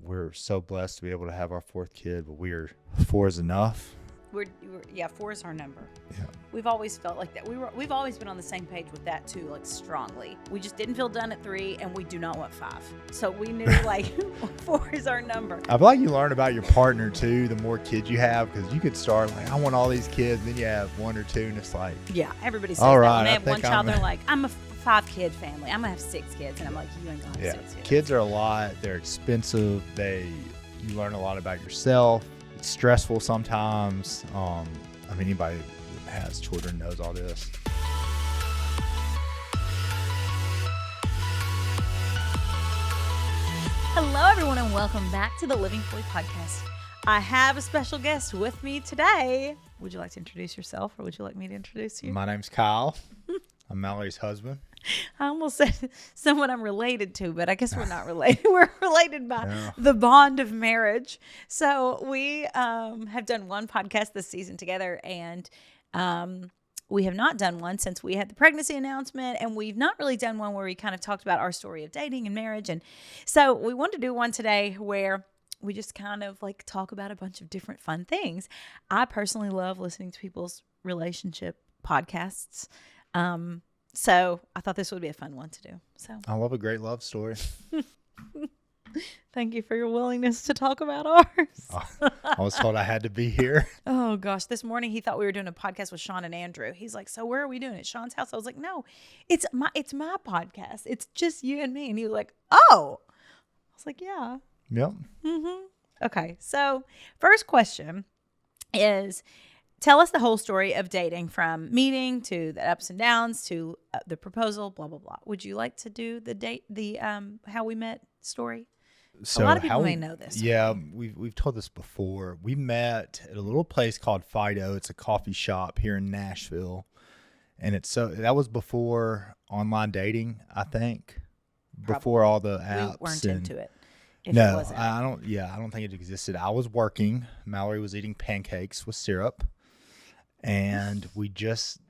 We're so blessed to be able to have our fourth kid, but four is enough. Yeah, 4 is our number. Yeah. We've always felt like that. We've always been on the same page with that too, like strongly. We just didn't feel done at 3, and we do not want 5. So we knew like 4 is our number. I feel like you learn about your partner too, the more kids you have, because you could start like, I want all these kids, and then you have 1 or 2, and it's like, yeah, everybody says all that. right, When they have I one think child, they're like, I'm a 5-kid family. I'm gonna have 6 kids, and I'm like, you ain't gonna have 6 kids. Kids are a lot. They're expensive. You learn a lot about yourself. It's stressful sometimes. Anybody that has children knows all this. Hello, everyone, and welcome back to the Living Fully podcast. I have a special guest with me today. Would you like to introduce yourself, or would you like me to introduce you? My name's Kyle. I'm Mallory's husband. I almost said someone I'm related to, but I guess we're not related. We're related by the bond of marriage. So we have done one podcast this season together, and we have not done one since we had the pregnancy announcement, and we've not really done one where we kind of talked about our story of dating and marriage. And so we wanted to do one today where we just kind of like talk about a bunch of different fun things. I personally love listening to people's relationship podcasts. So I thought this would be a fun one to do. So I love a great love story. Thank you for your willingness to talk about ours. I was told I had to be here. Oh gosh, this morning he thought we were doing a podcast with Sean and Andrew. He's like, "So where are we doing it? At Sean's house?" I was like, "No, it's my podcast. It's just you and me." And he was like, "Oh," I was like, "Yeah." Yep. Mm-hmm. Okay, so first question is, tell us the whole story of dating, from meeting to the ups and downs to the proposal, blah, blah, blah. Would you like to do the how we met story? So a lot of people may know this. Yeah, we've told this before. We met at a little place called Fido. It's a coffee shop here in Nashville. And that was before online dating, I think. Probably. Before all the apps. We weren't into it. No, I don't think it existed. I was working. Mallory was eating pancakes with syrup. And we just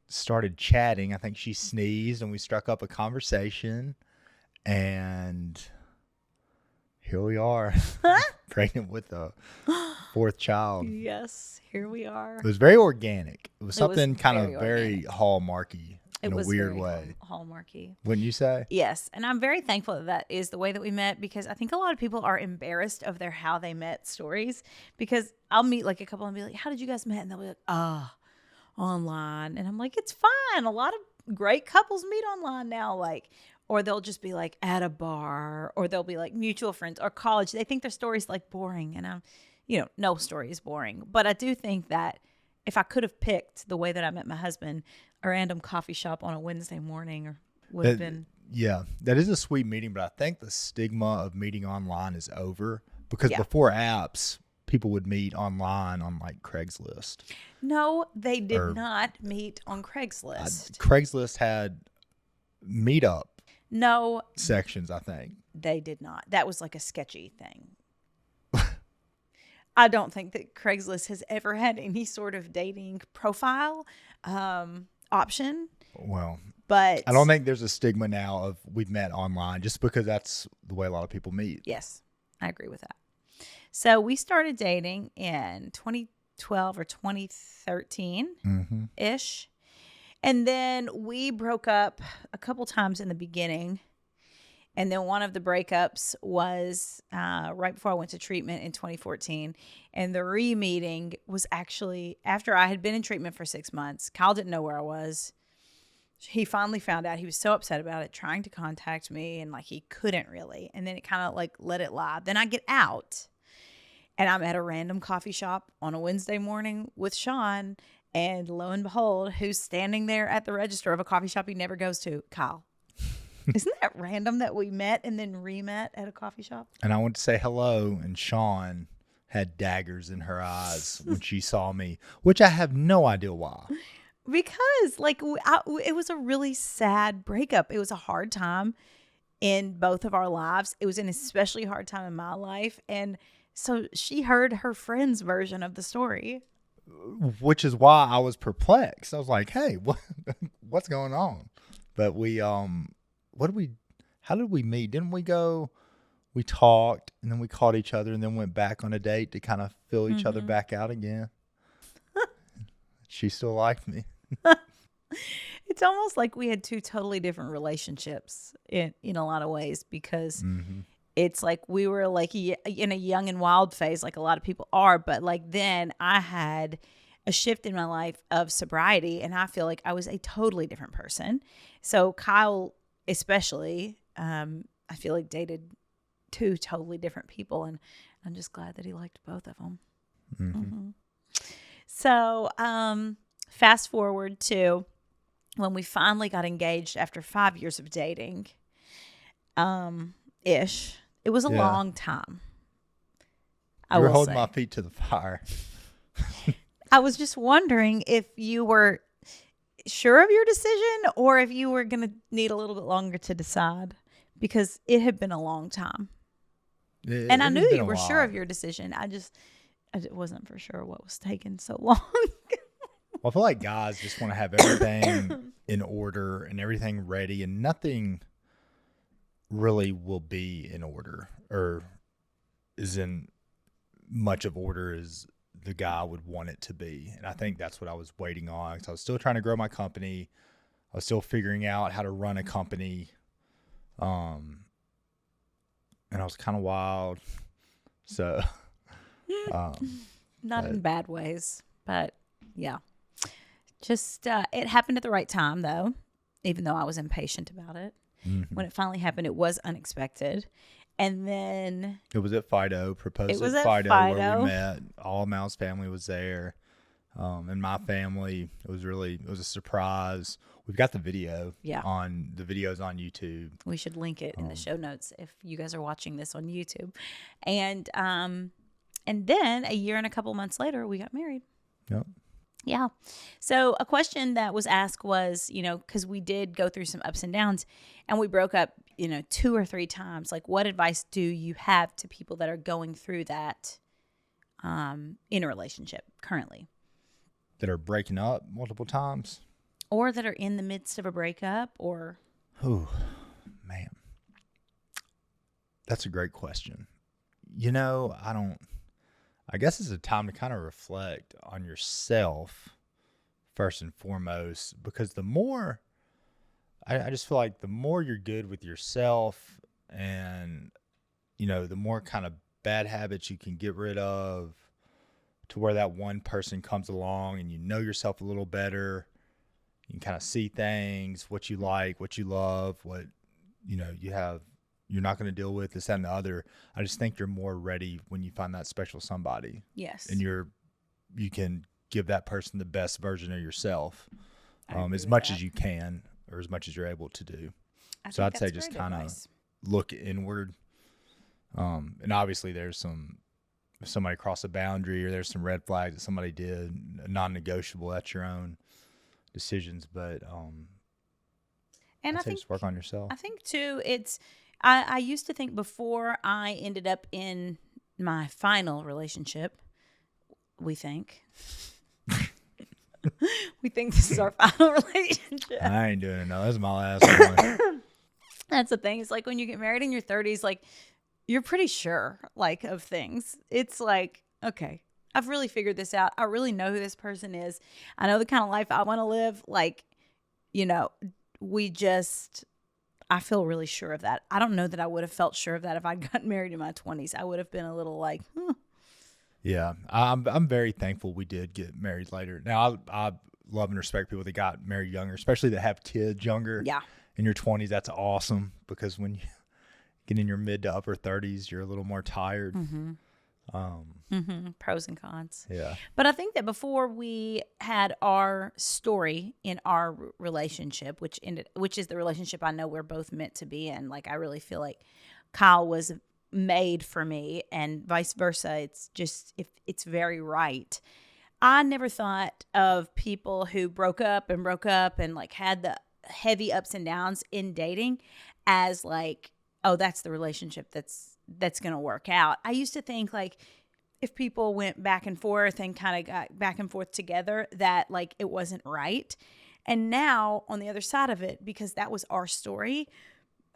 started chatting. I think she sneezed and we struck up a conversation. And here we are, pregnant with a 4th child. Yes, here we are. It was very organic. It was something very hallmarky in a weird way. Hallmarky. Wouldn't you say? Yes. And I'm very thankful that is the way that we met, because I think a lot of people are embarrassed of their how they met stories, because I'll meet like a couple and be like, "How did you guys met?" And they'll be like, online. And I'm like, it's fine. A lot of great couples meet online now. Or they'll just be like at a bar, or they'll be like mutual friends or college. They think their story's like boring. And no story is boring. But I do think that if I could have picked the way that I met my husband, a random coffee shop on a Wednesday morning would have been. Yeah, that is a sweet meeting. But I think the stigma of meeting online is over, because before apps, people would meet online on like Craigslist. No, they did not meet on Craigslist. Craigslist had meetup sections, I think. They did not. That was like a sketchy thing. I don't think that Craigslist has ever had any sort of dating profile option. Well, but I don't think there's a stigma now of we've met online, just because that's the way a lot of people meet. Yes, I agree with that. So we started dating in 2012 or 2013-ish. And then we broke up a couple times in the beginning. And then one of the breakups was right before I went to treatment in 2014. And the re-meeting was actually after I had been in treatment for 6 months. Kyle didn't know where I was. He finally found out. He was so upset about it, trying to contact me, and like he couldn't really. And then it kind of like let it lie. Then I get out, and I'm at a random coffee shop on a Wednesday morning with Sean. And lo and behold, who's standing there at the register of a coffee shop he never goes to? Kyle. Isn't that random that we met and then re-met at a coffee shop? And I went to say hello, and Sean had daggers in her eyes when she saw me, which I have no idea why. Because it was a really sad breakup. It was a hard time in both of our lives. It was an especially hard time in my life. And so she heard her friend's version of the story. Which is why I was perplexed. I was like, hey, what's going on? But how did we meet? Didn't we we talked, and then we called each other, and then went back on a date to kind of fill each other back out again. She still liked me. It's almost like we had two totally different relationships in a lot of ways, because it's like we were like in a young and wild phase, like a lot of people are. But like then I had a shift in my life of sobriety, and I feel like I was a totally different person. So Kyle, especially, I feel like dated two totally different people, and I'm just glad that he liked both of them. So fast forward to when we finally got engaged after 5 years of dating, ish. It was a long time. You were holding my feet to the fire. I was just wondering if you were sure of your decision, or if you were going to need a little bit longer to decide, because it had been a long time. And I knew you were sure of your decision. I wasn't for sure what was taking so long. Well, I feel like guys just want to have everything in order and everything ready, and nothing really will be in order or is in much of order as the guy would want it to be. And I think that's what I was waiting on, because I was still trying to grow my company. I was still figuring out how to run a company. And I was kind of wild. So, not in bad ways, but yeah. Just, it happened at the right time, though, even though I was impatient about it. When it finally happened, it was unexpected. And then it was at Fido, proposed at at Fido, Fido, where we met. All of Mal's family was there. And my family, it was a surprise. We've got the video on the videos on YouTube. We should link it in the show notes if you guys are watching this on YouTube. And then a year and a couple months later, we got married. Yep. Yeah. So a question that was asked was, because we did go through some ups and downs, and we broke up, 2 or 3 times. Like, what advice do you have to people that are going through that in a relationship currently? That are breaking up multiple times? Or that are in the midst of a breakup, or... Oh, man. That's a great question. I guess it's a time to kind of reflect on yourself first and foremost, because the more, I just feel like the more you're good with yourself, and, the more kind of bad habits you can get rid of, to where that one person comes along and you know yourself a little better. You can kind of see things, what you like, what you love, what, you're not going to deal with, this, that, and the other. I just think you're more ready when you find that special somebody. Yes. And you can give that person the best version of yourself, as much as you can, or as much as you're able to do. So I'd say just kind of look inward. And obviously there's if somebody crossed a boundary, or there's some red flags that somebody did, non-negotiable, that's your own decisions. But and I think just work on yourself. I think too, I used to think, before I ended up in my final relationship, we think this is our final relationship. I ain't doing it. No, this is my last one. That's the thing. It's like when you get married in your 30s, like, you're pretty sure, like, of things. It's like, okay, I've really figured this out. I really know who this person is. I know the kind of life I want to live. Like, I feel really sure of that. I don't know that I would have felt sure of that if I'd gotten married in my 20s. I would have been a little like, Yeah, I'm very thankful we did get married later. Now, I love and respect people that got married younger, especially that have kids younger. Yeah. In your 20s, that's awesome, because when you get in your mid to upper 30s, you're a little more tired. Pros and cons. Yeah. But I think that before we had our story in our relationship, which is the relationship I know we're both meant to be in. Like, I really feel like Kyle was made for me, and vice versa. It's just, if it's very right. I never thought of people who broke up and like had the heavy ups and downs in dating as like, oh, that's the relationship that's going to work out. I used to think, like, if people went back and forth and kind of got back and forth together, that, like, it wasn't right. And now, on the other side of it, because that was our story,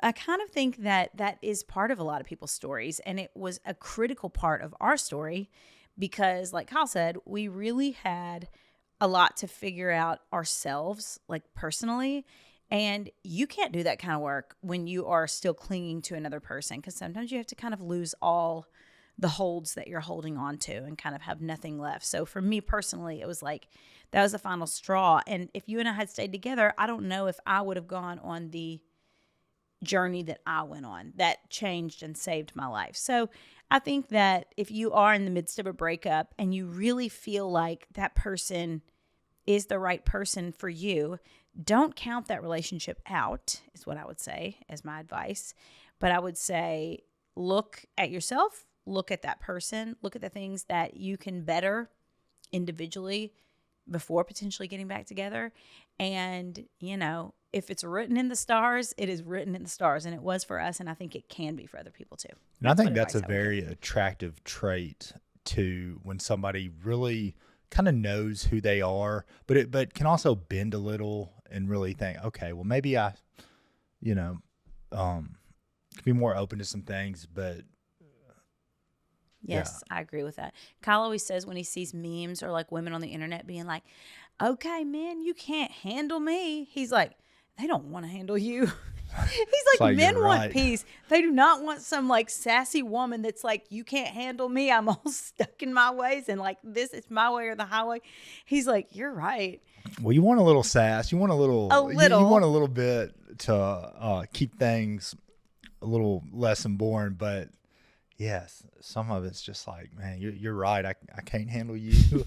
I kind of think that that is part of a lot of people's stories. And it was a critical part of our story because, like Kyle said, we really had a lot to figure out ourselves, like personally. And you can't do that kind of work when you are still clinging to another person, because sometimes you have to kind of lose all the holds that you're holding on to and kind of have nothing left. So for me personally, it was like that was the final straw. And if you and I had stayed together, I don't know if I would have gone on the journey that I went on that changed and saved my life. So I think that if you are in the midst of a breakup and you really feel like that person is the right person for you, don't count that relationship out, is what I would say as my advice. But I would say look at yourself, look at that person, look at the things that you can better individually before potentially getting back together. And, you know, if it's written in the stars, it is written in the stars. And it was for us. And I think it can be for other people too. And I think that's a very attractive trait to when somebody really kind of knows who they are, but can also bend a little and really think, okay, well, maybe I, you know, can be more open to some things, but yes, yeah. I agree with that. Kyle always says when he sees memes or like women on the internet being like, okay, man, you can't handle me. He's like, they don't want to handle you. He's like, men want peace. They do not want some like sassy woman that's like, you can't handle me. I'm all stuck in my ways. And like, this is my way or the highway. He's like, you're right. Well, you want a little sass. You want a little. You want a little bit to keep things a little less and boring. But yes, some of it's just like, man, you're right. I can't handle you.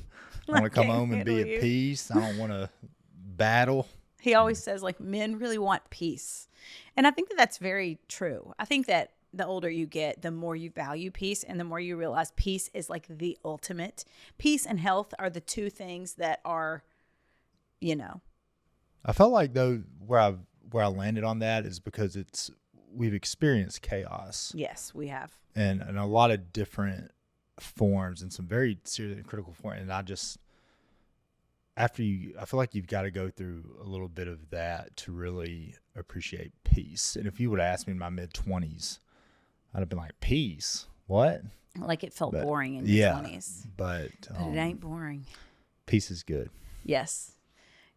I want to come home and be at peace. I don't want to battle. He always says like men really want peace. And I think that that's very true. I think that the older you get, the more you value peace and the more you realize peace is like the ultimate. Peace and health are the two things that are, you know. I felt like though where I landed on that is because we've experienced chaos. Yes, we have. And a lot of different forms and some very serious and critical forms. And I feel like you've got to go through a little bit of that to really appreciate peace. And if you would have asked me in my mid-20s, I'd have been like, peace? What? Like it felt boring in your 20s. But it ain't boring. Peace is good. Yes.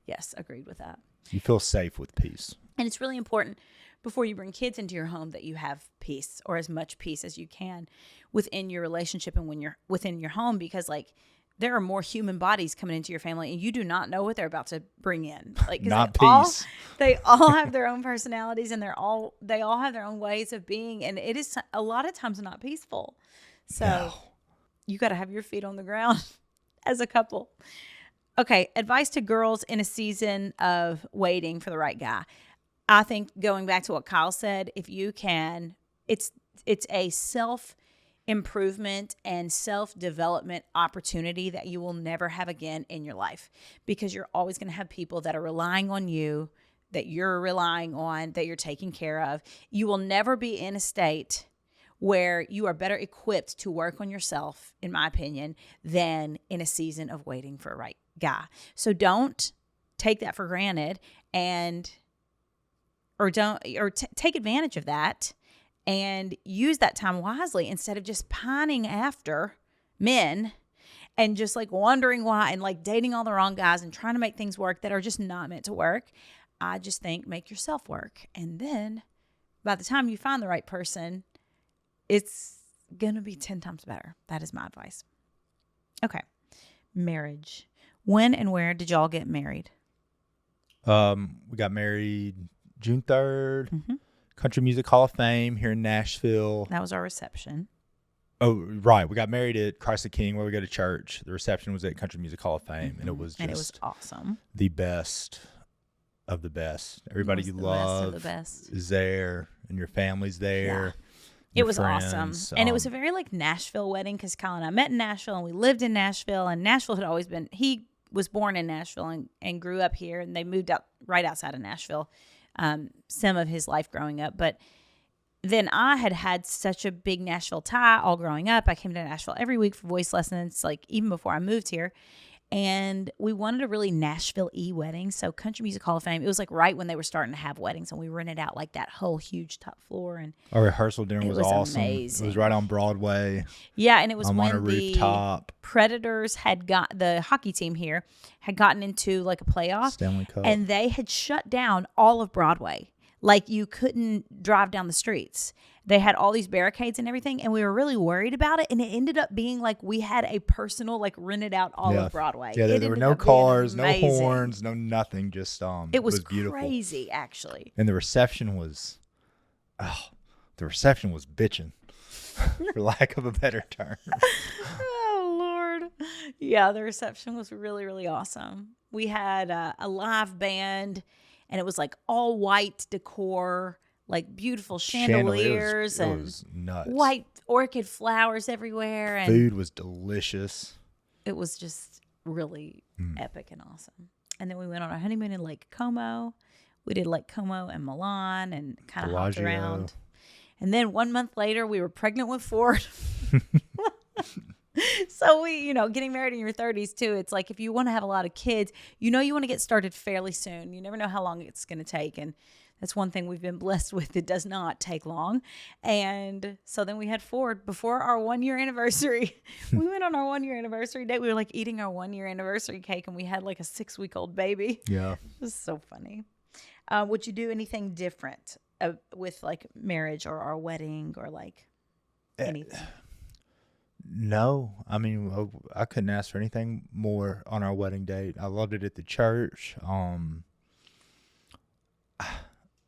Yes, agreed with that. You feel safe with peace. And it's really important before you bring kids into your home that you have peace, or as much peace as you can within your relationship and when you're within your home, because like there are more human bodies coming into your family and you do not know what they're about to bring in. Like not peace. They all have their own personalities and they all have their own ways of being. And it is a lot of times not peaceful. So you got to have your feet on the ground as a couple. Okay. Advice to girls in a season of waiting for the right guy. I think going back to what Kyle said, if you can, it's a self-improvement and self-development opportunity that you will never have again in your life, because you're always going to have people that are relying on you, that you're relying on, that you're taking care of. You will never be in a state where you are better equipped to work on yourself, in my opinion, than in a season of waiting for a right guy. So don't take that for granted take advantage of that and use that time wisely instead of just pining after men and just like wondering why and like dating all the wrong guys and trying to make things work that are just not meant to work. I just think make yourself work. And then by the time you find the right person, it's going to be 10 times better. That is my advice. Okay. Marriage. When and where did y'all get married? We got married June 3rd, Country Music Hall of Fame here in Nashville. That was our reception. Oh, right. We got married at Christ the King where we go to church. The reception was at Country Music Hall of Fame, and it was awesome. The best of the best. Everybody you love is there, and your family's there. Yeah. It was awesome. And it was a very like Nashville wedding because Kyle and I met in Nashville and we lived in Nashville, and Nashville had always been, he was born in Nashville and grew up here, and they moved out right outside of Nashville some of his life growing up. But then I had such a big Nashville tie all growing up. I came to Nashville every week for voice lessons, like even before I moved here. And we wanted a really Nashville-y wedding. So Country Music Hall of Fame, it was like right when they were starting to have weddings, and we rented out like that whole huge top floor. And Our rehearsal dinner it was was awesome. amazing. It was right on Broadway. Yeah, and it was On a when the rooftop. Predators had got, the hockey team here had gotten into like a playoff, Stanley Cup. and they had shut down all of Broadway. Like you couldn't drive down the streets. They had all these barricades and everything, and we were really worried about it. And it ended up being like we had a personal, like rented out all of Broadway. Yeah, there were no cars, no horns, no nothing. Just it was beautiful. crazy, actually. And the reception was bitching, for lack of a better term. Oh Lord, yeah, the reception was really, really awesome. We had a live band, and it was like all white decor. Like beautiful chandeliers It and was nuts. white orchid flowers everywhere. And food was delicious. it was just really epic and awesome. And then we went on our honeymoon in Lake Como. We did Lake Como and Milan and kind of hopped around. And then 1 month later, we were pregnant with Ford. So we, getting married in your 30s too, it's like if you want to have a lot of kids, you want to get started fairly soon. You never know how long it's going to take. And that's one thing we've been blessed with. It does not take long. And so then we had Ford before our 1 year anniversary. We went on our 1 year anniversary date. We were like eating our 1 year anniversary cake, and we had like a 6-week-old baby. Yeah. It was so funny. Would you do anything different with like marriage or our wedding or like anything? No, I mean, I couldn't ask for anything more on our wedding date. I loved it at the church. I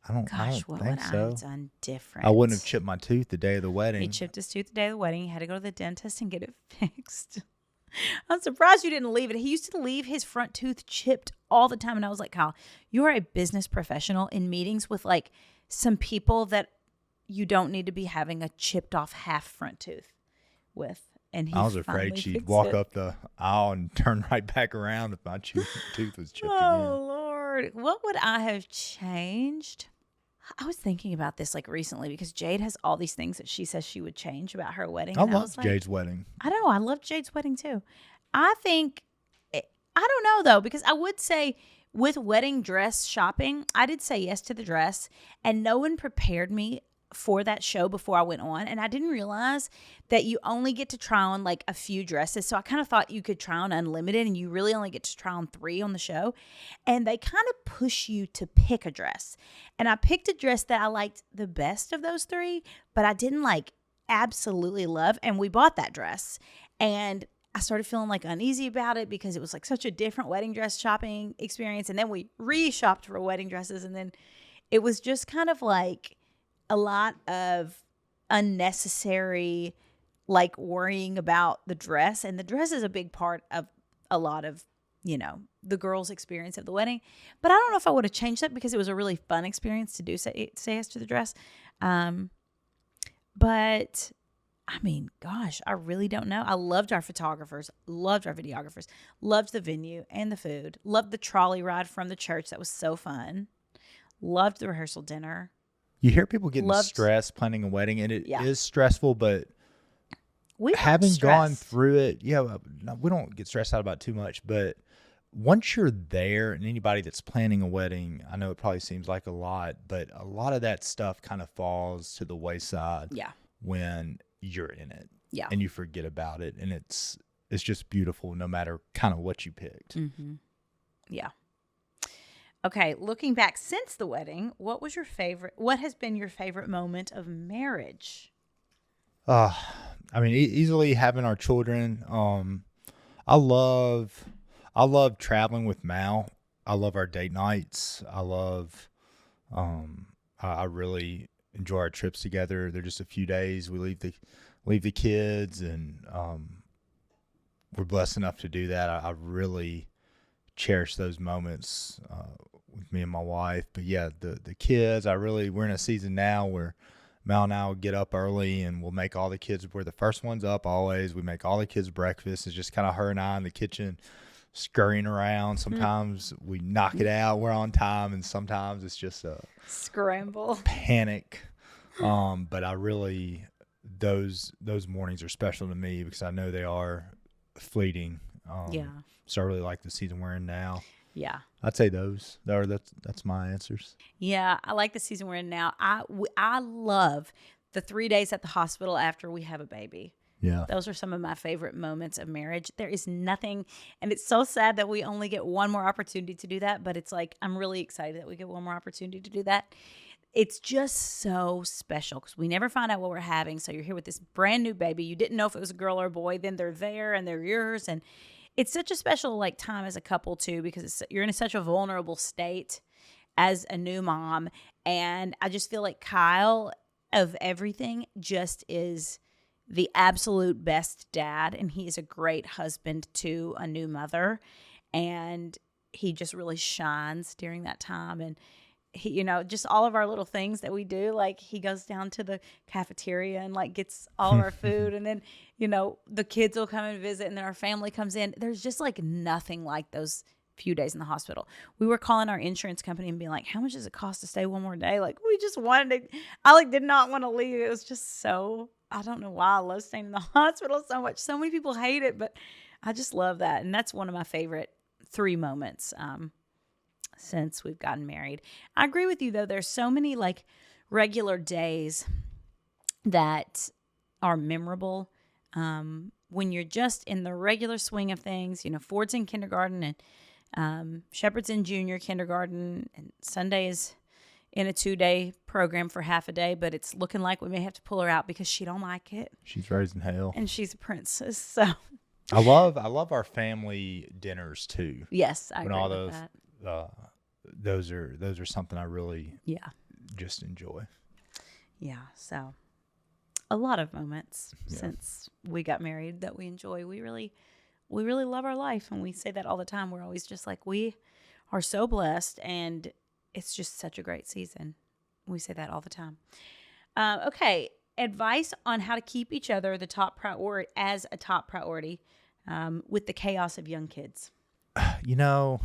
don't What think would I so. have done different? I wouldn't have chipped my tooth the day of the wedding. He chipped his tooth the day of the wedding. He had to go to the dentist and get it fixed. I'm surprised you didn't leave it. He used to leave his front tooth chipped all the time. And I was like, Kyle, you are a business professional in meetings with like some people that you don't need to be having a chipped off half front tooth with. And he I was afraid she'd walk up the aisle and turn right back around if my tooth was chipped again. Oh, Lord. What would I have changed? I was thinking about this like recently because Jade has all these things that she says she would change about her wedding. I love Jade's wedding. I know. I love Jade's wedding too. I think, I don't know though, because I would say with wedding dress shopping, I did say yes to the dress, and no one prepared me for that show before I went on. And I didn't realize that you only get to try on like a few dresses. So I kind of thought you could try on unlimited, and you really only get to try on 3 on the show. And they kind of push you to pick a dress. And I picked a dress that I liked the best of those 3, but I didn't like absolutely love. And we bought that dress, and I started feeling like uneasy about it because it was like such a different wedding dress shopping experience. And then we re-shopped for wedding dresses. And then it was just kind of like a lot of unnecessary, like worrying about the dress. And the dress is a big part of a lot of, the girls' experience of the wedding. But I don't know if I would have changed that because it was a really fun experience to do say yes to the dress. But I mean, gosh, I really don't know. I loved our photographers, loved our videographers, loved the venue and the food, loved the trolley ride from the church. That was so fun. Loved the rehearsal dinner. You hear people getting stressed planning a wedding, and it is stressful, but we having gone through it, we don't get stressed out about too much, but once you're there, and anybody that's planning a wedding, I know it probably seems like a lot, but a lot of that stuff kind of falls to the wayside when you're in it and you forget about it, and it's just beautiful no matter kind of what you picked. Mm-hmm. Yeah. Okay, looking back since the wedding, what has been your favorite moment of marriage? I mean, easily having our children. I love traveling with Mal. I love our date nights. I really enjoy our trips together. They're just a few days. We leave the kids, and we're blessed enough to do that. I really cherish those moments with me and my wife. But yeah, the kids, we're in a season now where Mal and I will get up early, and we'll make all the kids, we're the first ones up always. We make all the kids breakfast. It's just kind of her and I in the kitchen scurrying around. Sometimes we knock it out, we're on time, and sometimes it's just a scramble, panic. But I really, those mornings are special to me because I know they are fleeting. Yeah. So I really like the season we're in now. Yeah. I'd say those. That's my answers. Yeah, I like the season we're in now. I love the 3 days at the hospital after we have a baby. Yeah. Those are some of my favorite moments of marriage. There is nothing, and it's so sad that we only get one more opportunity to do that, but it's like I'm really excited that we get one more opportunity to do that. It's just so special because we never find out what we're having. So you're here with this brand new baby. You didn't know if it was a girl or a boy. Then they're there and they're yours, and it's such a special like time as a couple too because you're in such a vulnerable state as a new mom. And I just feel like Kyle, of everything, just is the absolute best dad. And he is a great husband to a new mother. And he just really shines during that time. And he, just all of our little things that we do, like he goes down to the cafeteria and like gets all of our food. And then, the kids will come and visit and then our family comes in. There's just like nothing like those few days in the hospital. We were calling our insurance company and being like, how much does it cost to stay one more day? Like we just wanted to, I like did not want to leave. It was just so, I don't know why I love staying in the hospital so much. So many people hate it, but I just love that. And that's one of my favorite 3 moments since we've gotten married. I agree with you though. There's so many like regular days that are memorable when you're just in the regular swing of things. Ford's in kindergarten and Shepherd's in junior kindergarten, and Sunday is in a 2-day program for half a day, but it's looking like we may have to pull her out because she don't like it. She's raising hell. And she's a princess. So I love our family dinners too. yes, I when agree all with that. Those are something I really just enjoy. Yeah. So a lot of moments since we got married that we enjoy. We really love our life. And we say that all the time. We're always just like, we are so blessed and it's just such a great season. We say that all the time. Okay. Advice on how to keep each other the top priority as a top priority with the chaos of young kids. You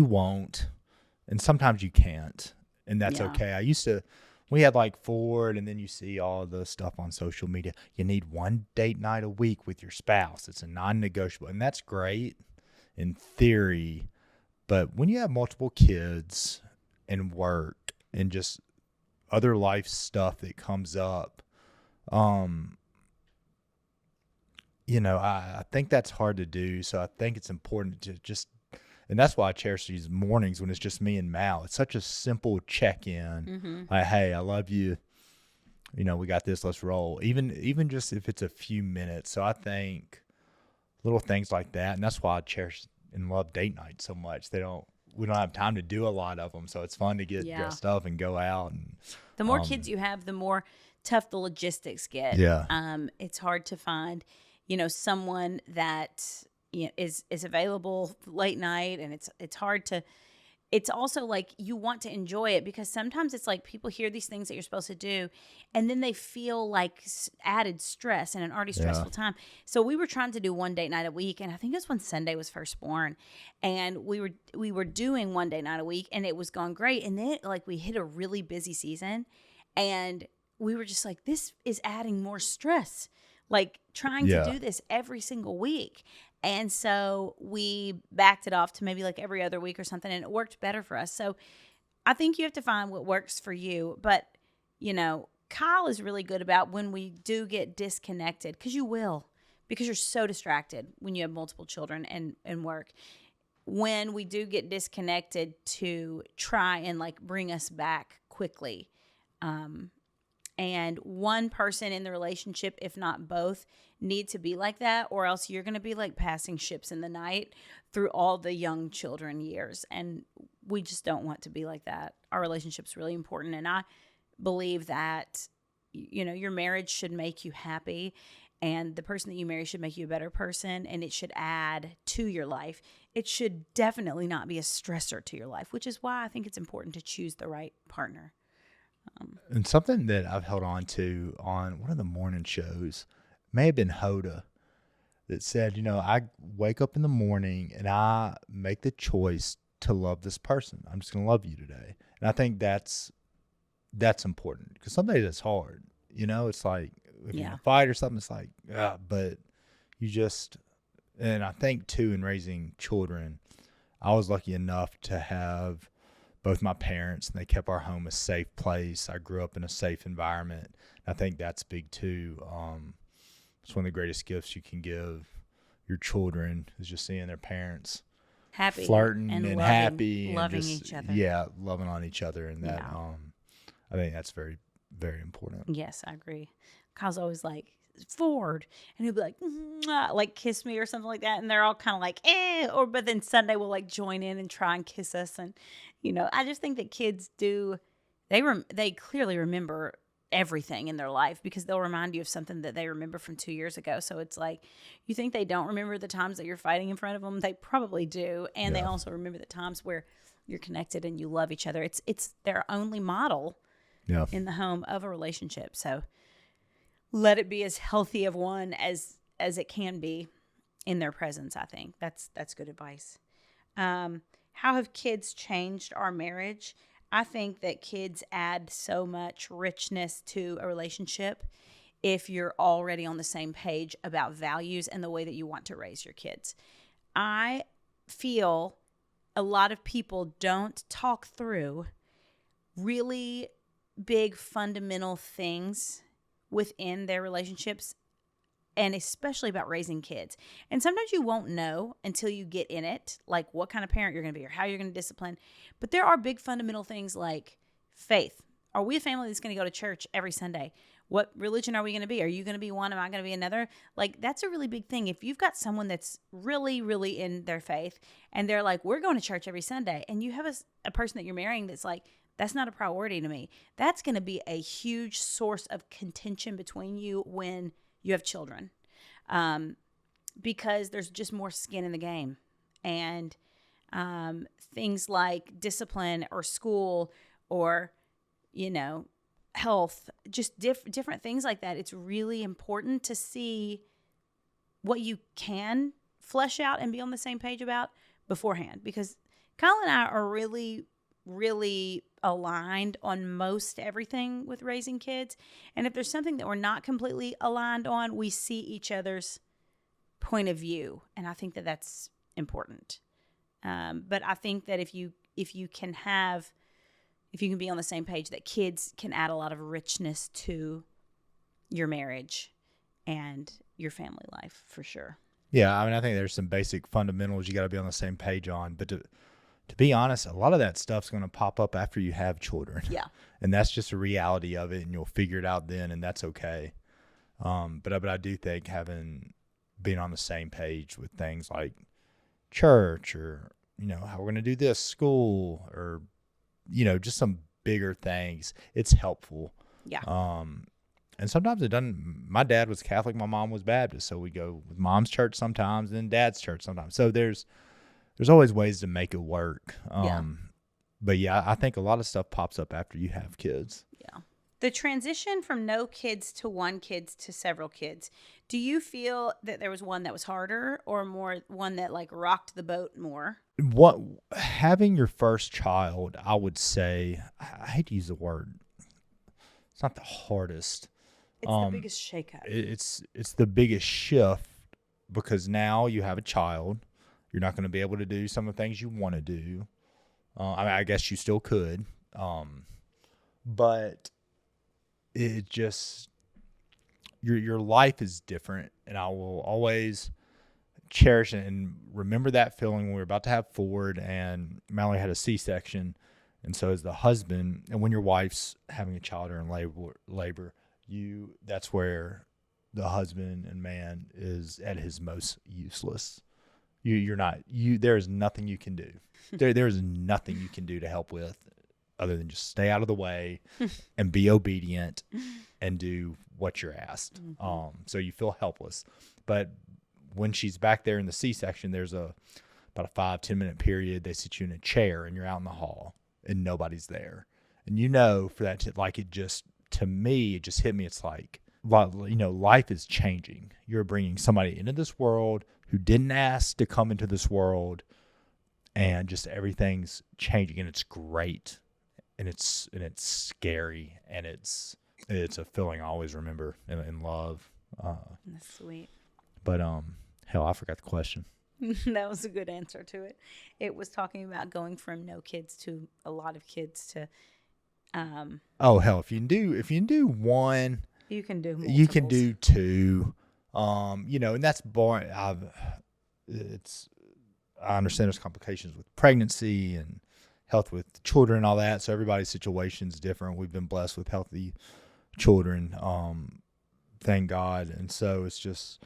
won't, and sometimes you can't, and that's okay. We had like Ford, and then you see all the stuff on social media. You need one date night a week with your spouse. It's a non-negotiable, and that's great in theory. But when you have multiple kids and work and just other life stuff that comes up, I think that's hard to do. So I think it's important to just, and that's why I cherish these mornings when it's just me and Mal. It's such a simple check-in. Mm-hmm. Like, hey, I love you. We got this. Let's roll. Even just if it's a few minutes. So I think little things like that, and that's why I cherish and love date night so much. We don't have time to do a lot of them, so it's fun to get dressed up and go out. And the more kids you have, the more tough the logistics get. Yeah. It's hard to find, someone that is available late night, and it's hard to. It's also like you want to enjoy it because sometimes it's like people hear these things that you're supposed to do and then they feel like added stress in an already stressful time. So we were trying to do one date night a week, and I think it was when Sunday was first born, and we were doing one date night a week and it was going great. And then like we hit a really busy season and we were just like, this is adding more stress, like trying to do this every single week. And so we backed it off to maybe like every other week or something, and it worked better for us. So I think you have to find what works for you. But, Kyle is really good about when we do get disconnected, because you will, because you're so distracted when you have multiple children and work. When we do get disconnected, to try and like bring us back quickly. And one person in the relationship, if not both, need to be like that, or else you're going to be like passing ships in the night through all the young children years. And we just don't want to be like that. Our relationship's really important. And I believe that, your marriage should make you happy, and the person that you marry should make you a better person, and it should add to your life. It should definitely not be a stressor to your life, which is why I think it's important to choose the right partner. And something that I've held on to on one of the morning shows, may have been Hoda, that said, I wake up in the morning and I make the choice to love this person. I'm just going to love you today. And I think that's important, because some days it's hard. It's like if you're in a fight or something, it's like, but you just, And I think too, in raising children, I was lucky enough to have both my parents, and they kept our home a safe place. I grew up in a safe environment. I think that's big too. It's one of the greatest gifts you can give your children is just seeing their parents happy flirting and and loving, happy loving and just each other. yeah, loving on each other, and that Yeah. I think that's very, very important. Yes, I agree. Kyle's always like, Ford, and he'll be like, "Mwah," like kiss me or something like that, and they're all kind of like, or but then Sunday will like join in and try and kiss us, and I just think that kids do, they clearly remember everything in their life because they'll remind you of something that they remember from 2 years ago. So it's like, you think they don't remember the times that you're fighting in front of them? They probably do, and they Yeah. also remember the times where you're connected and you love each other. It's their only model Yeah. in the home of a relationship. So let it be as healthy of one as it can be in their presence. I think that's good advice. How have kids changed our marriage? I think that kids add so much richness to a relationship if you're already on the same page about values and the way that you want to raise your kids. I feel a lot of people don't talk through really big fundamental things within their relationships, and especially about raising kids. And sometimes you won't know until you get in it, like what kind of parent you're going to be or how you're going to discipline. But there are big fundamental things like faith. Are we a family that's going to go to church every Sunday? What religion are we going to be? Are you going to be one? Am I going to be another? Like, that's a really big thing. If you've got someone that's really, really in their faith and they're like, we're going to church every Sunday, and you have a person that you're marrying that's like, that's not a priority to me. That's going to be a huge source of contention between you when you have children, because there's just more skin in the game. And things like discipline or school or, health, just different things like that. It's really important to see what you can flesh out and be on the same page about beforehand, because Kyle and I are really, really aligned on most everything with raising kids. And if there's something that we're not completely aligned on, we see each other's point of view. And I think that that's important. But I think that if you can be on the same page, that kids can add a lot of richness to your marriage and your family life for sure. Yeah, I mean, I think there's some basic fundamentals you got to be on the same page on. But to be honest, a lot of that stuff's going to pop up after you have children. Yeah. And that's just a reality of it, and you'll figure it out then, and that's okay. But I do think being on the same page with things like church or, how we're going to do this, school, or, just some bigger things, it's helpful. Yeah. And sometimes it doesn't. My dad was Catholic, my mom was Baptist, so we go with mom's church sometimes, and dad's church sometimes. So there's always ways to make it work. But yeah, I think a lot of stuff pops up after you have kids. Yeah. The transition from no kids to one kids to several kids, do you feel that there was one that was harder or more one that like rocked the boat more? Having your first child, I would say, I hate to use the word, it's not the hardest. It's the biggest shakeup. It's the biggest shift, because now you have a child. You're not going to be able to do some of the things you want to do. I guess you still could, but it just your life is different, and I will always cherish it and remember that feeling when we were about to have Ford and Mallory had a C-section, and so as the husband, and when your wife's having a child or in labor, that's where the husband and man is at his most useless. There is nothing you can do. There is nothing you can do to help with other than just stay out of the way and be obedient and do what you're asked. Mm-hmm. So you feel helpless. But when she's back there in the C-section, there's about a 5-10 minute period. They sit you in a chair and you're out in the hall and nobody's there. And for that, to me, it just hit me. It's like, life is changing. You're bringing somebody into this world who didn't ask to come into this world, and just everything's changing, and it's great, and it's scary, and it's a feeling I always remember and love. That's sweet. But Hell, I forgot the question. That was a good answer to it. It was talking about going from no kids to a lot of kids to Oh hell, if you can do one, you can do multiples. you can do two. And that's boring. I understand there's complications with pregnancy and health with children and all that. So everybody's situation is different. We've been blessed with healthy children, thank God. And so it's just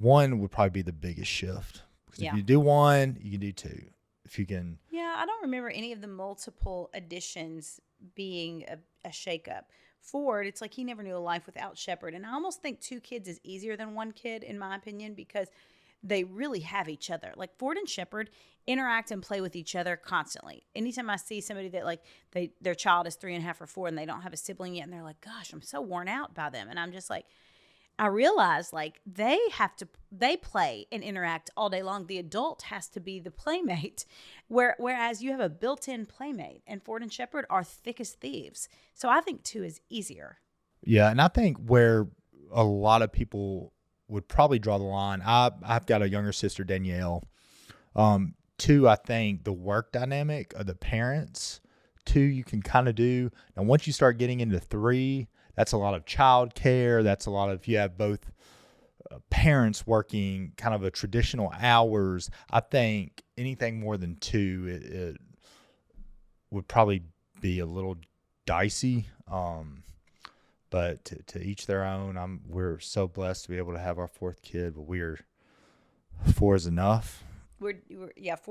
one would probably be the biggest shift. Because if you do one, you can do two. If you can. Yeah, I don't remember any of the multiple additions being a shakeup. Ford, it's like he never knew a life without Shepard. And I almost think 2 kids is easier than 1 kid, in my opinion, because they really have each other. Like Ford and Shepard interact and play with each other constantly. Anytime I see somebody that like their child is 3.5 or 4 and they don't have a sibling yet, and they're like, gosh, I'm so worn out by them. And I'm just like, I realize like they play and interact all day long. The adult has to be the playmate, whereas you have a built-in playmate, and Ford and Shepard are thick as thieves. So I think 2 is easier. Yeah, and I think where a lot of people would probably draw the line, I've got a younger sister, Danielle. 2, I think the work dynamic of the parents. 2, you can kind of do. Now, once you start getting into 3, that's a lot of child care. That's a lot of, you have both parents working kind of a traditional hours. I think anything more than 2, it would probably be a little dicey. But to each their own. We're so blessed to be able to have our 4th kid, but 4 is enough. 4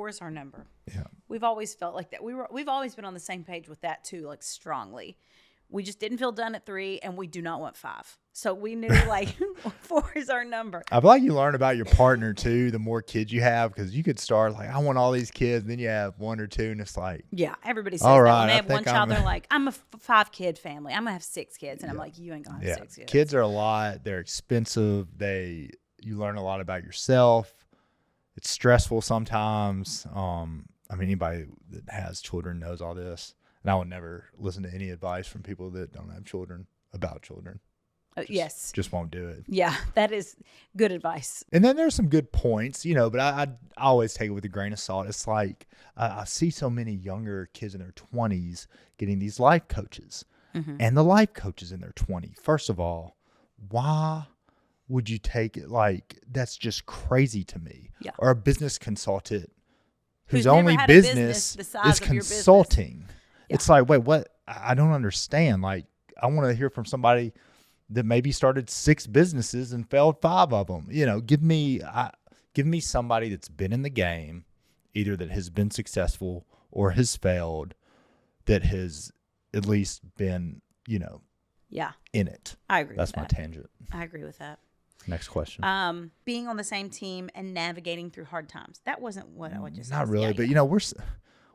is our number. Yeah. We've always felt like that. We've always been on the same page with that too, like strongly. We just didn't feel done at 3, and we do not want 5. So we knew like 4 is our number. I feel like you learn about your partner too, the more kids you have, because you could start like, I want all these kids, and then you have 1 or 2, and it's like, yeah, everybody says all that. right, When they have one child, they're like, I'm a 5-kid family. I'm gonna have 6 kids, and I'm like, you ain't gonna have 6 kids. Kids are a lot. They're expensive. You learn a lot about yourself. It's stressful sometimes. Anybody that has children knows all this. And I would never listen to any advice from people that don't have children about children. Yes. Just won't do it. Yeah, that is good advice. And then there's some good points, but I always take it with a grain of salt. It's like I see so many younger kids in their 20s getting these life coaches. Mm-hmm. And the life coaches in their 20s. First of all, why would you take it? Like, that's just crazy to me. Yeah. Or a business consultant whose never only had business the size is of your consulting. Yeah. It's like, wait, what? I don't understand. Like, I want to hear from somebody that maybe started 6 businesses and failed 5 of them. Give me somebody that's been in the game, either that has been successful or has failed, that has at least been, in it. I agree. That's with my that. tangent. I agree with that. Next question. Being on the same team and navigating through hard times. That wasn't what I would just say. Not really, but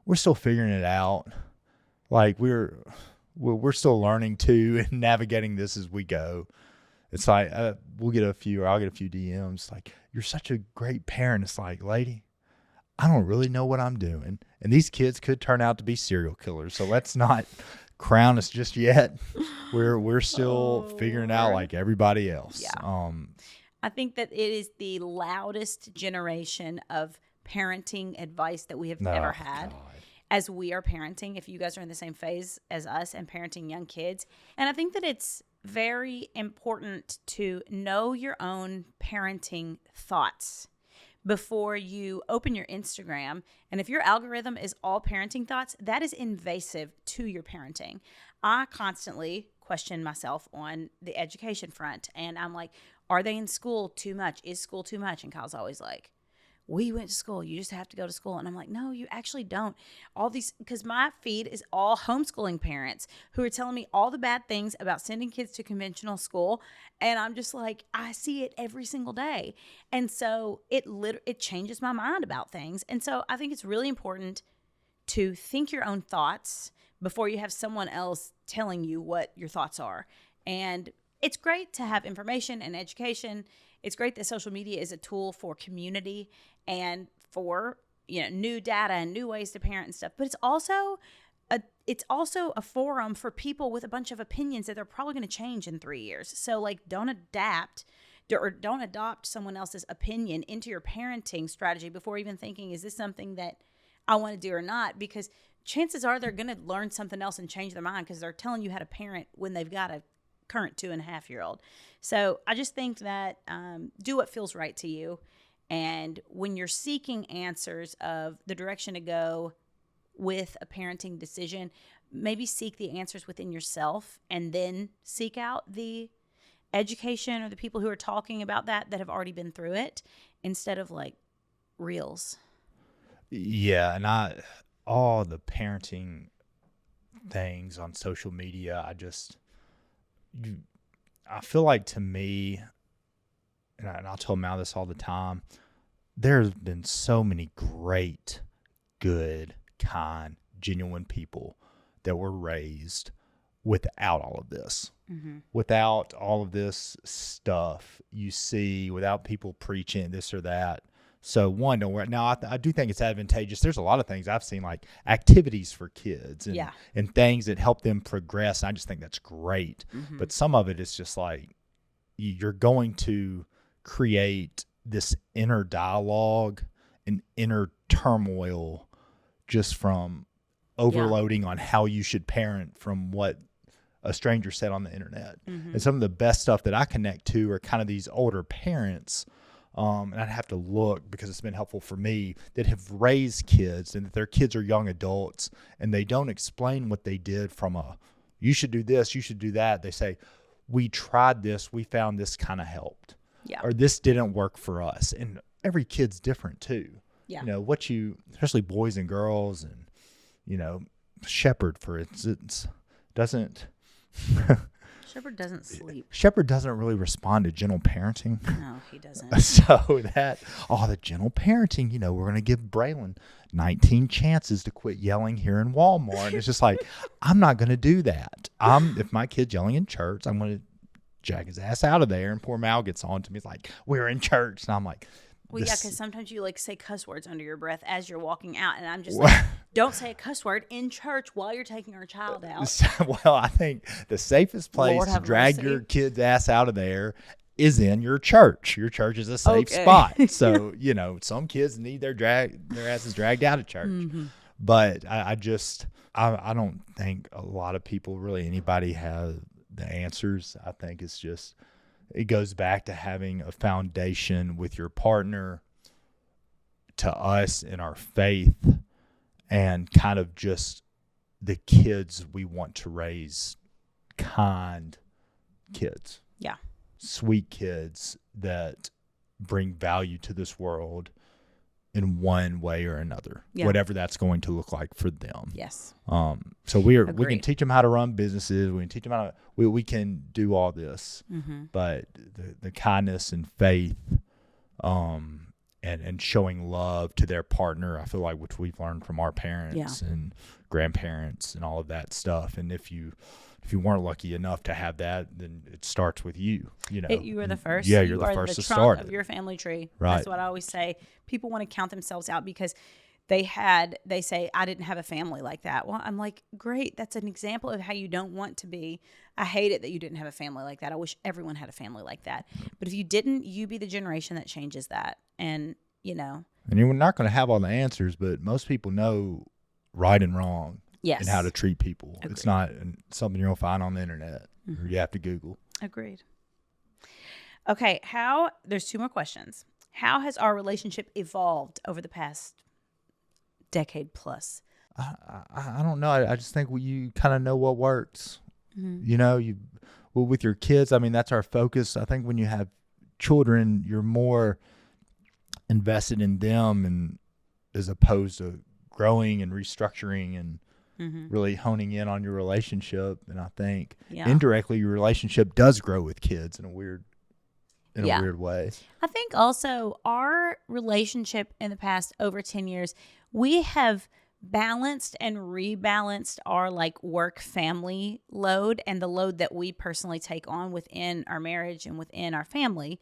we're still figuring it out. Like we're still learning too and navigating this as we go. It's like I'll get a few DMs like, you're such a great parent. It's like, lady, I don't really know what I'm doing, and these kids could turn out to be serial killers. So let's not crown us just yet. We're still figuring out like everybody else. Yeah. I think that it is the loudest generation of parenting advice that we have ever had. God. As we are parenting, if you guys are in the same phase as us and parenting young kids. And I think that it's very important to know your own parenting thoughts before you open your Instagram. And if your algorithm is all parenting thoughts, that is invasive to your parenting. I constantly question myself on the education front. And I'm like, are they in school too much? Is school too much? And Kyle's always like, we went to school. You just have to go to school. And I'm like, no, you actually don't. All these, because my feed is all homeschooling parents who are telling me all the bad things about sending kids to conventional school. And I'm just like, I see it every single day. And so it changes my mind about things. And so I think it's really important to think your own thoughts before you have someone else telling you what your thoughts are. And it's great to have information and education. It's great that social media is a tool for community and for, new data and new ways to parent and stuff. But it's also a forum for people with a bunch of opinions that they're probably going to change in 3 years. So like, don't adapt or don't adopt someone else's opinion into your parenting strategy before even thinking, is this something that I want to do or not? Because chances are they're going to learn something else and change their mind because they're telling you how to parent when they've got a current 2.5-year-old. So I just think that do what feels right to you. And when you're seeking answers of the direction to go with a parenting decision, maybe seek the answers within yourself and then seek out the education or the people who are talking about that have already been through it, instead of like reels. Yeah, and all the parenting things on social media, I feel like, to me, and I'll tell Mal this all the time, there's been so many great, good, kind, genuine people that were raised without all of this. Without all of this stuff you see, without people preaching this or that. So one, don't worry. Now, I do think it's advantageous. There's a lot of things I've seen, like activities for kids and things that help them progress. And I just think that's great. But some of it is just like, you're going to create this inner dialogue and inner turmoil just from overloading on how you should parent from what a stranger said on the internet. And some of the best stuff that I connect to are kind of these older parents. And I'd have to look because it's been helpful for me, that have raised kids and that their kids are young adults, and they don't explain what they did from you should do this, you should do that. They say, we tried this, we found this kind of helped. Yeah. Or this didn't work for us. And every kid's different too. Yeah. Especially boys and girls, and, Shepherd, for instance, doesn't. Shepherd doesn't sleep. Shepherd doesn't really respond to gentle parenting. No, he doesn't. So the gentle parenting, we're going to give Braylon 19 chances to quit yelling here in Walmart. And it's just like, I'm not going to do that. If my kid's yelling in church, I'm going to jack his ass out of there. And poor Mal gets on to me. It's like, we're in church. And I'm like, well, yeah, because sometimes you say cuss words under your breath as you're walking out. And I'm just like, don't say a cuss word in church while you're taking our child out. Well, I think the safest place to drag your kid's ass out of there is in your church. Your church is a safe spot. So, some kids need their asses dragged out of church. But I don't think a lot of people, really anybody, have the answers. I think it goes back to having a foundation with your partner, to us in our faith, and kind of just the kids we want to raise, kind kids. Yeah. Sweet kids that bring value to this world in one way or another, whatever that's going to look like for them. Yes. So we can teach them how to run businesses. We can teach them we can do all this, but the kindness and faith, and showing love to their partner, I feel like, which we've learned from our parents and grandparents and all of that stuff. And if you weren't lucky enough to have that, then it starts with you. You were the first. Yeah, you're the first to start of your family tree. Right. That's what I always say. People want to count themselves out because they say, I didn't have a family like that. Well, I'm like, great. That's an example of how you don't want to be. I hate it that you didn't have a family like that. I wish everyone had a family like that. But if you didn't, you be the generation that changes that. And, And you're not going to have all the answers, but most people know right and wrong. Yes. And how to treat people. Agreed. It's not something you're going to find on the internet or you have to Google. Agreed. Okay. There's 2 more questions. How has our relationship evolved over the past decade plus? I don't know. I just think you kind of know what works. With your kids, that's our focus. I think when you have children, you're more invested in them, and as opposed to growing and restructuring and really honing in on your relationship. And I think indirectly your relationship does grow with kids in a weird way. I think also our relationship in the past over 10 years, we have balanced and rebalanced our work family load and the load that we personally take on within our marriage and within our family.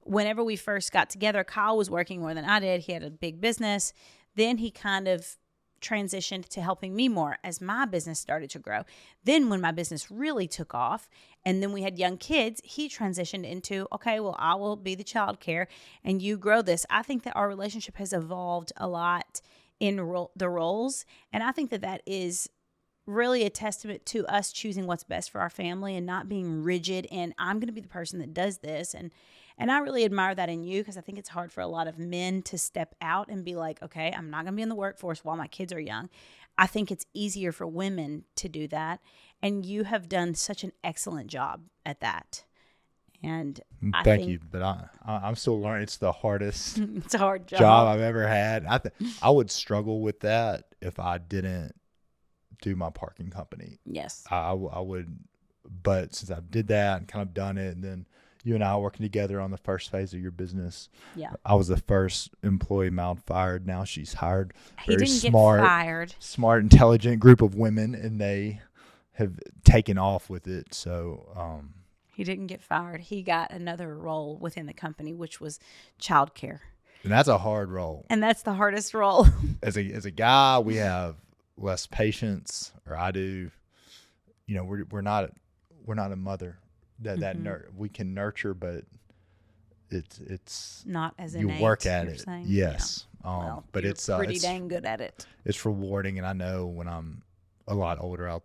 Whenever we first got together, Kyle was working more than I did. He had a big business. Then he kind of transitioned to helping me more as my business started to grow. Then when my business really took off and then we had young kids, he transitioned into, okay, well, I will be the childcare and you grow this. I think that our relationship has evolved a lot in the roles. And I think that that is really a testament to us choosing what's best for our family and not being rigid and I'm going to be the person that does this. And I really admire that in you because I think it's hard for a lot of men to step out and be like, okay, I'm not going to be in the workforce while my kids are young. I think it's easier for women to do that. And you have done such an excellent job at that. And Thank you. But I'm still learning. It's the hardest it's a hard job I've ever had. I would struggle with that if I didn't do my parking company. Yes. I would. But since I did that and kind of done it, and then you and I working together on the first phase of your business. Yeah. I was the first employee Mal fired. Now she's hired. He Very didn't smart, get fired. Smart, intelligent group of women, and they have taken off with it. So he didn't get fired. He got another role within the company, which was childcare. And that's a hard role. And that's the hardest role. As a guy, we have less patience, or I do. You know, we're not a mother. That we can nurture, but it's not as you innate, work at you're it. saying? Yes, Well, but you're it's pretty dang good at it. It's rewarding, and I know when I'm a lot older, I'll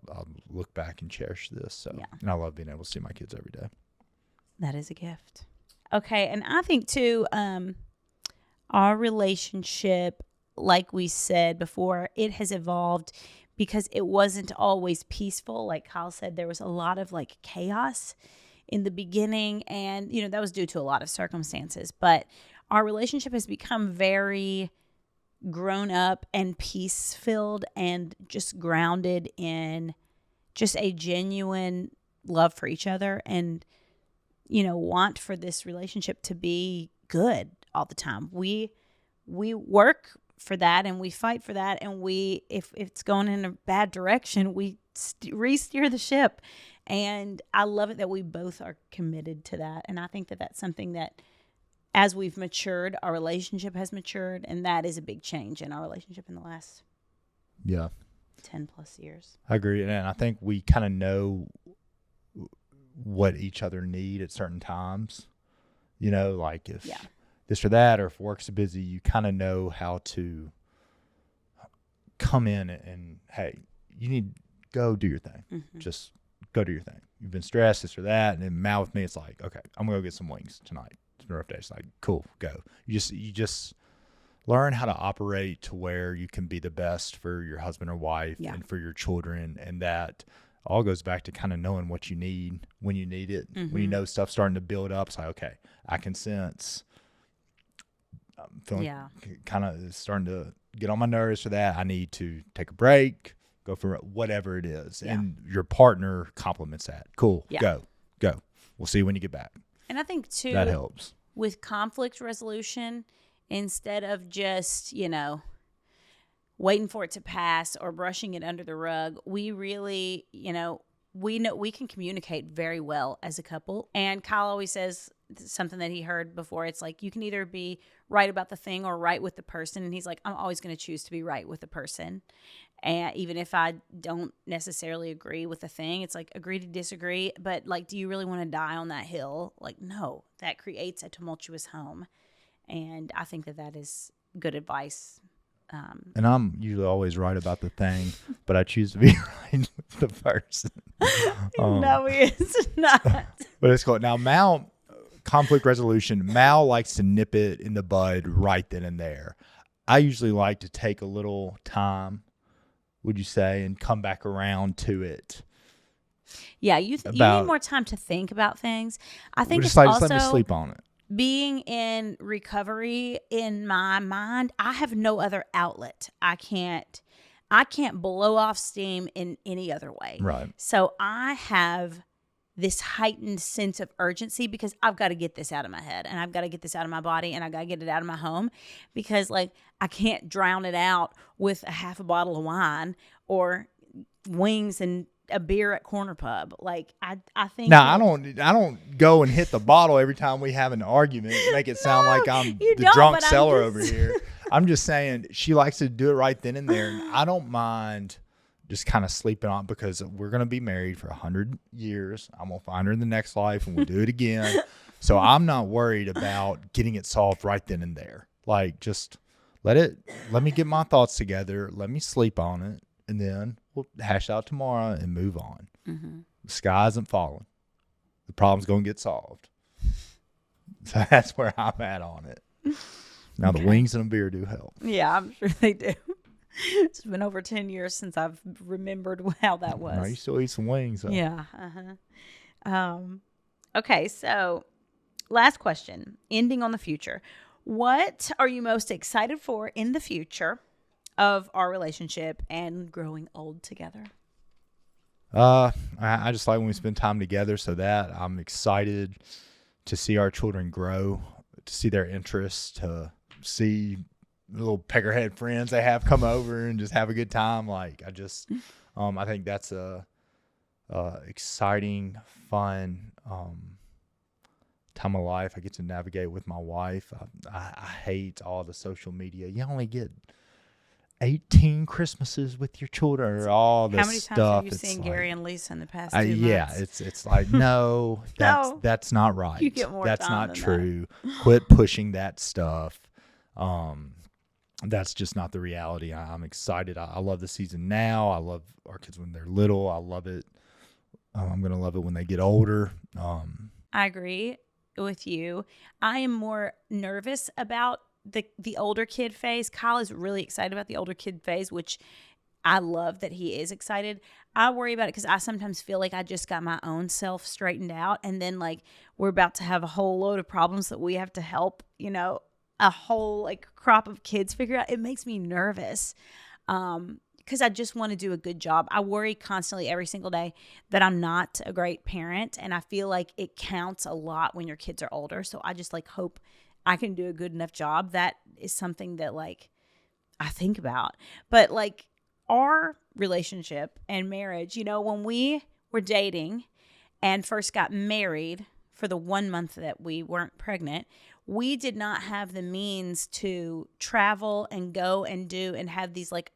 look back and cherish this. So, and I love being able to see my kids every day. That is a gift. Okay, and I think too, our relationship, like we said before, it has evolved because it wasn't always peaceful. Like Kyle said, there was a lot of like chaos in the beginning, and that was due to a lot of circumstances. But our relationship has become very grown up and peace filled and just grounded in just a genuine love for each other and want for this relationship to be good all the time. We work for that and we fight for that, and if it's going in a bad direction, we re-steer the ship. And I love it that we both are committed to that. And I think that that's something that as we've matured, our relationship has matured, and that is a big change in our relationship in the last 10 plus years. I agree. And I think we kind of know what each other need at certain times, like if this or that, or if work's busy, you kind of know how to come in and, hey, you need to go do your thing. Mm-hmm. Just go do your thing. You've been stressed, this or that. And then Mal with me, it's like, okay, I'm going to go get some wings tonight. It's been a rough day. It's like, cool, go. You just learn how to operate to where you can be the best for your husband or wife and for your children. And that all goes back to kind of knowing what you need when you need it. Mm-hmm. When you know stuff's starting to build up, it's like, okay, I can sense I'm feeling kind of starting to get on my nerves for that. I need to take a break, go for whatever it is. Yeah. And your partner compliments that. Cool. Yeah. Go. We'll see you when you get back. And I think too, that helps with conflict resolution, instead of just, waiting for it to pass or brushing it under the rug, we really, we know we can communicate very well as a couple. And Kyle always says something that he heard before. It's like, you can either be right about the thing or right with the person. And he's like, I'm always going to choose to be right with the person. And even if I don't necessarily agree with the thing, it's like, agree to disagree. But like, do you really want to die on that hill? Like, no, that creates a tumultuous home. And I think that is good advice. And I'm usually always right about the thing, but I choose to be right with the person. No, he is not. But it's cool. Now, Mal, conflict resolution, Mal likes to nip it in the bud right then and there. I usually like to take a little time, would you say, and come back around to it. Yeah, you need more time to think about things. I think it's just let me sleep on it. Being in recovery, in my mind, I have no other outlet. I can't blow off steam in any other way. Right. So I have this heightened sense of urgency because I've got to get this out of my head and I've got to get this out of my body and I got to get it out of my home because like I can't drown it out with a half a bottle of wine or wings and a beer at Corner Pub. Like I think. Now I don't go and hit the bottle every time we have an argument. Make it sound like I'm the drunk seller over here. I'm just saying she likes to do it right then and there. And I don't mind just kind of sleeping on it because we're going to be married for 100 years. I'm going to find her in the next life and we'll do it again. So I'm not worried about getting it solved right then and there. Like, just let me get my thoughts together. Let me sleep on it. And then we'll hash out tomorrow and move on. Mm-hmm. The sky isn't falling. The problem's going to get solved. So that's where I'm at on it. Now, the wings and a beer do help. Yeah, I'm sure they do. It's been over 10 years since I've remembered how that was. No, you still eat some wings, though. Yeah. Okay, so last question, ending on the future. What are you most excited for in the future of our relationship and growing old together? I just like when we spend time together, so that I'm excited to see our children grow, to see their interests, to see the little peckerhead friends they have come over and just have a good time. Like, I think that's a exciting, fun time of life. I get to navigate with my wife. I hate all the social media. You only get 18 Christmases with your children, or all this stuff. How many times have you seen Gary and Lisa in the past 2 months? Yeah, it's like, no, that's not right. You get more That's time not than true. Quit pushing that stuff. That's just not the reality. I'm excited. I love the season now. I love our kids when they're little. I love it. I'm going to love it when they get older. I agree with you. I am more nervous about the older kid phase. Kyle is really excited about the older kid phase, which I love that he is excited. I worry about it because I sometimes feel like I just got my own self straightened out, and then like we're about to have a whole load of problems that we have to help, a whole like crop of kids figure out. It makes me nervous because I just want to do a good job. I worry constantly every single day that I'm not a great parent, and I feel like it counts a lot when your kids are older. So I just like hope I can do a good enough job. That is something that like I think about. But like our relationship and marriage, when we were dating and first got married for the 1 month that we weren't pregnant, we did not have the means to travel and go and do and have these like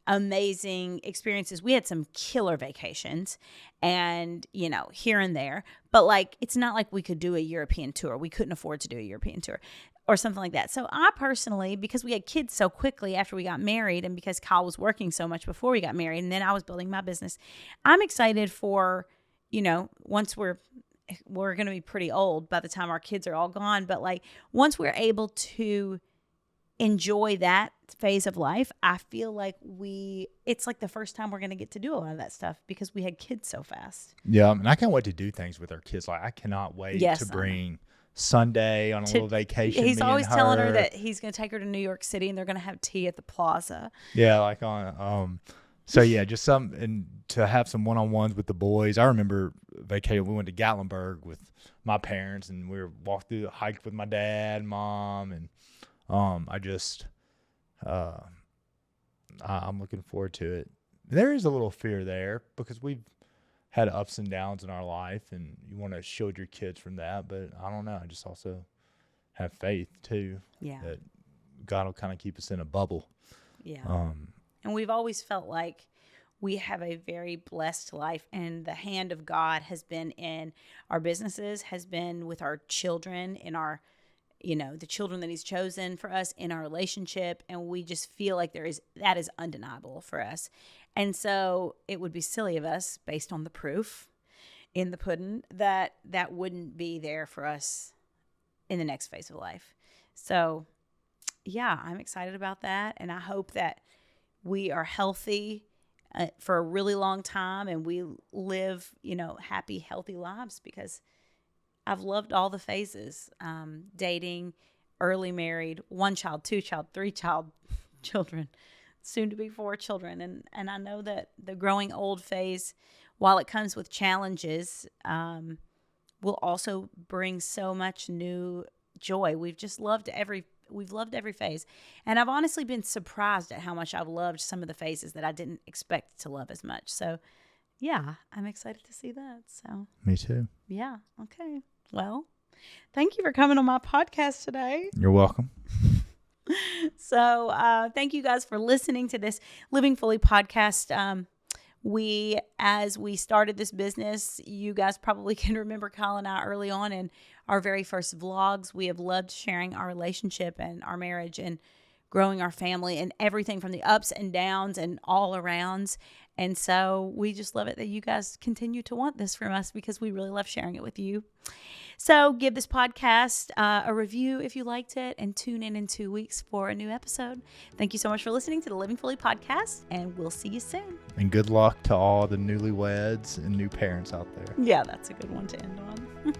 amazing experiences. We had some killer vacations and, here and there, but like, it's not like we could do a European tour. We couldn't afford to do a European tour or something like that. So I personally, because we had kids so quickly after we got married and because Kyle was working so much before we got married and then I was building my business, I'm excited for, once we're going to be pretty old by the time our kids are all gone. But like, once we're able to enjoy that phase of life, I feel like it's like the first time we're going to get to do a lot of that stuff because we had kids so fast. Yeah. And I can't wait to do things with our kids. Like, I cannot wait to bring Sunday on a little vacation. He's always telling her that he's going to take her to New York City and they're going to have tea at the plaza. Yeah. Like so yeah, just and to have some one-on-ones with the boys. I remember vacation. We went to Gatlinburg with my parents and we walked through the hike with my dad, mom, and I'm looking forward to it. There is a little fear there because we've had ups and downs in our life and you want to shield your kids from that. But I don't know. I just also have faith too. Yeah. That God will kind of keep us in a bubble. Yeah. And we've always felt like we have a very blessed life and the hand of God has been in our businesses, has been with our children, in our the children that he's chosen for us, in our relationship. And we just feel like that is undeniable for us. And so it would be silly of us, based on the proof in the pudding, that wouldn't be there for us in the next phase of life. So yeah, I'm excited about that. And I hope that we are healthy for a really long time and we live, happy, healthy lives because I've loved all the phases, dating, early married, 1 child, 2 child, 3 child, children, soon to be 4 children. And I know that the growing old phase, while it comes with challenges, will also bring so much new joy. We've loved every phase. And I've honestly been surprised at how much I've loved some of the phases that I didn't expect to love as much. So yeah, I'm excited to see that. So me too. Yeah. Okay. Well, thank you for coming on my podcast today. You're welcome. So thank you guys for listening to this Living Fully podcast. As we started this business, you guys probably can remember Kyle and I early on in our very first vlogs. We have loved sharing our relationship and our marriage and growing our family and everything from the ups and downs and all arounds. And so we just love it that you guys continue to want this from us because we really love sharing it with you. So give this podcast a review if you liked it, and tune in 2 weeks for a new episode. Thank you so much for listening to the Living Fully podcast, and we'll see you soon. And good luck to all the newlyweds and new parents out there. Yeah, that's a good one to end on.